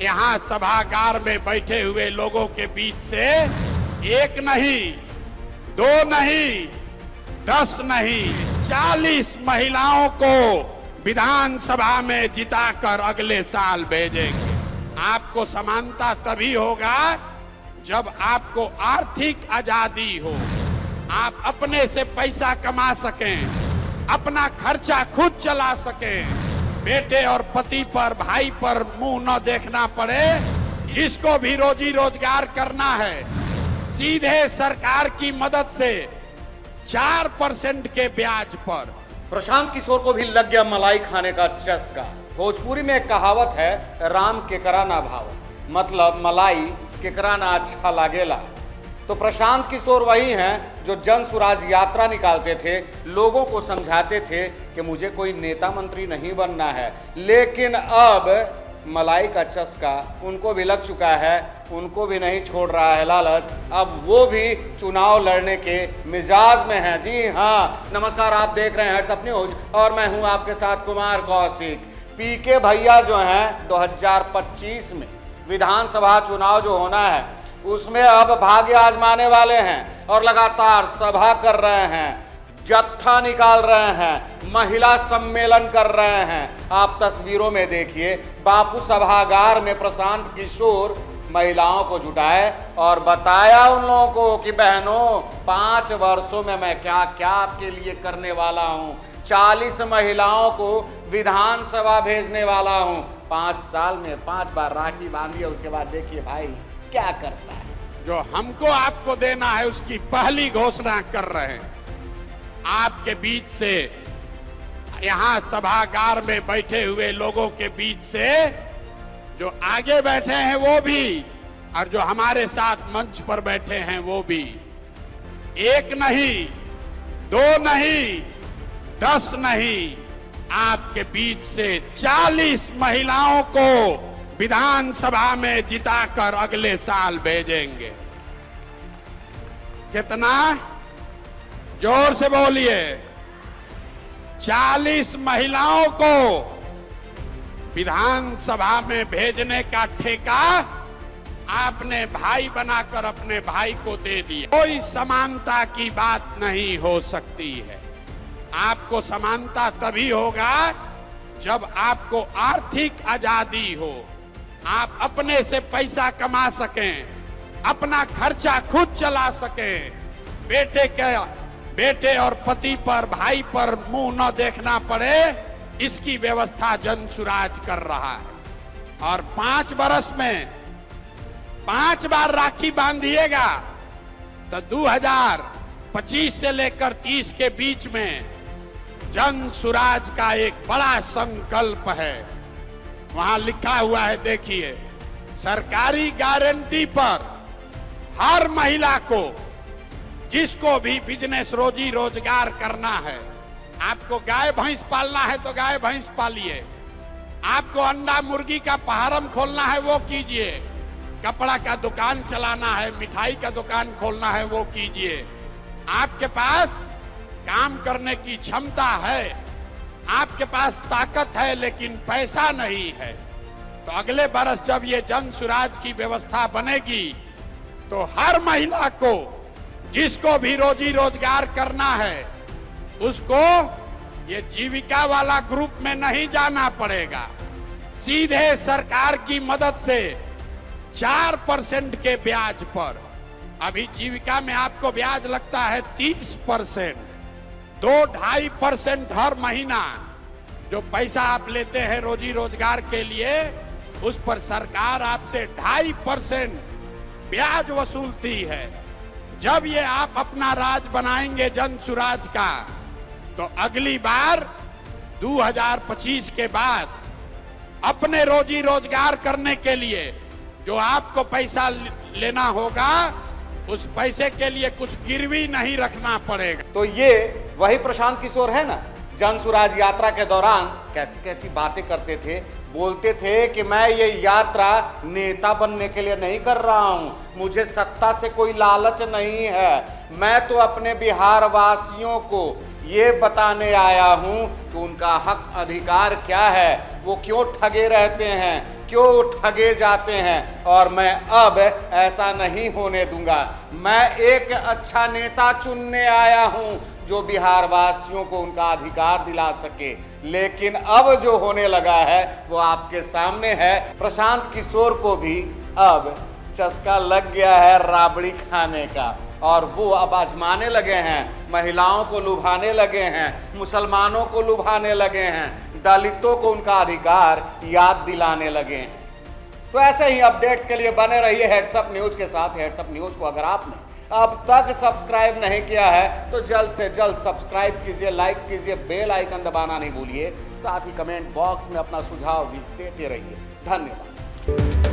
यहाँ सभागार में बैठे हुए लोगों के बीच से एक नहीं, दो नहीं, 10 नहीं, 40 महिलाओं को विधानसभा में जिताकर अगले साल भेजेंगे। आपको समानता तभी होगा जब आपको आर्थिक आजादी हो, आप अपने से पैसा कमा सकें, अपना खर्चा खुद चला सकें, बेटे और पति पर, भाई पर मुंह न देखना पड़े। जिसको भी रोजी रोजगार करना है, सीधे सरकार की मदद से 4% के ब्याज पर। प्रशांत किशोर को भी लग गया मलाई खाने का चस्का। भोजपुरी में एक कहावत है, राम केकरा ना भावत, मतलब मलाई केकरा ना अच्छा लागेला। तो प्रशांत किशोर वही हैं जो जन सुराज यात्रा निकालते थे, लोगों को समझाते थे कि मुझे कोई नेता मंत्री नहीं बनना है, लेकिन अब मलाई का चस्का उनको भी लग चुका है, उनको भी नहीं छोड़ रहा है लालच। अब वो भी चुनाव लड़ने के मिजाज में हैं। जी हाँ, नमस्कार, आप देख रहे हैं हट्स अप न्यूज और मैं हूं आपके साथ कुमार कौशिक। पीके भैया जो हैं 2025 में विधानसभा चुनाव जो होना है उसमें अब भाग्य आजमाने वाले हैं और लगातार सभा कर रहे हैं, जत्था निकाल रहे हैं, महिला सम्मेलन कर रहे हैं। आप तस्वीरों में देखिए, बापू सभागार में प्रशांत किशोर महिलाओं को जुटाए और बताया उन लोगों को कि बहनों, 5 वर्षों में मैं क्या क्या आपके लिए करने वाला हूं। 40 महिलाओं को विधानसभा भेजने वाला हूं। 5 साल में 5 बार राखी बांधिए, उसके बाद देखिए भाई क्या करता है। जो हमको आपको देना है उसकी पहली घोषणा कर रहे हैं। आपके बीच से, यहाँ सभागार में बैठे हुए लोगों के बीच से जो आगे बैठे हैं वो भी, और जो हमारे साथ मंच पर बैठे हैं वो भी, एक नहीं, 2 नहीं, 10 नहीं, आपके बीच से 40 महिलाओं को विधानसभा में जिताकर अगले साल भेजेंगे। कितना? जोर से बोलिए। 40 महिलाओं को विधानसभा में भेजने का ठेका आपने भाई बनाकर अपने भाई को दे दिया। कोई समानता की बात नहीं हो सकती है। आपको समानता तभी होगा जब आपको आर्थिक आजादी हो, आप अपने से पैसा कमा सकें, अपना खर्चा खुद चला सकें, बेटे और पति पर, भाई पर मुंह न देखना पड़े, इसकी व्यवस्था जन सुराज कर रहा है। और 5 बरस में 5 बार राखी बांधिएगा तो 2025 से लेकर 30 के बीच में जन सुराज का एक बड़ा संकल्प है। वहां लिखा हुआ है, देखिए, सरकारी गारंटी पर हर महिला को, जिसको भी बिजनेस रोजी रोजगार करना है, आपको गाय भैंस पालना है तो गाय भैंस पालिए, आपको अंडा मुर्गी का फार्म खोलना है वो कीजिए, कपड़ा का दुकान चलाना है, मिठाई का दुकान खोलना है वो कीजिए। आपके पास काम करने की क्षमता है, आपके पास ताकत है, लेकिन पैसा नहीं है, तो अगले बरस जब ये जन सुराज की व्यवस्था बनेगी तो हर महिला को, जिसको भी रोजी रोजगार करना है, उसको ये जीविका वाला ग्रुप में नहीं जाना पड़ेगा। सीधे सरकार की मदद से 4% के ब्याज पर। अभी जीविका में आपको ब्याज लगता है 30%, 2-2.5% हर महीना जो पैसा आप लेते हैं रोजी रोजगार के लिए, उस पर सरकार आपसे 2.5% ब्याज वसूलती है। जब ये आप अपना राज बनाएंगे जन सुराज का, तो अगली बार 2025 के बाद अपने रोजी रोजगार करने के लिए जो आपको पैसा लेना होगा, उस पैसे के लिए कुछ गिरवी नहीं रखना पड़ेगा। तो ये वही प्रशांत किशोर है ना, जन सुराज यात्रा के दौरान कैसी कैसी बातें करते थे, बोलते थे कि मैं ये यात्रा नेता बनने के लिए नहीं कर रहा हूं, मुझे सत्ता से कोई लालच नहीं है, मैं तो अपने बिहार वासियों को ये बताने आया हूं कि उनका हक अधिकार क्या है, वो क्यों ठगे रहते हैं, क्यों ठगे जाते हैं। और मैं अब ऐसा नहीं होने दूंगा। मैं एक अच्छा नेता चुनने आया हूं जो बिहार वासियों को उनका अधिकार दिला सके। लेकिन अब जो होने लगा है वो आपके सामने है। प्रशांत किशोर को भी अब चस्का लग गया है राबड़ी खाने का, और वो अब आजमाने लगे हैं, महिलाओं को लुभाने लगे हैं, मुसलमानों को लुभाने लगे हैं, दलितों को उनका अधिकार याद दिलाने लगे हैं। तो ऐसे ही अपडेट्स के लिए बने रहिए हेड्सअप न्यूज के साथ। हेड्सअप न्यूज को अगर आपने अब तक सब्सक्राइब नहीं किया है तो जल्द से जल्द सब्सक्राइब कीजिए, लाइक कीजिए, बेल आइकन दबाना नहीं भूलिए। साथ ही कमेंट बॉक्स में अपना सुझाव भी देते रहिए। धन्यवाद।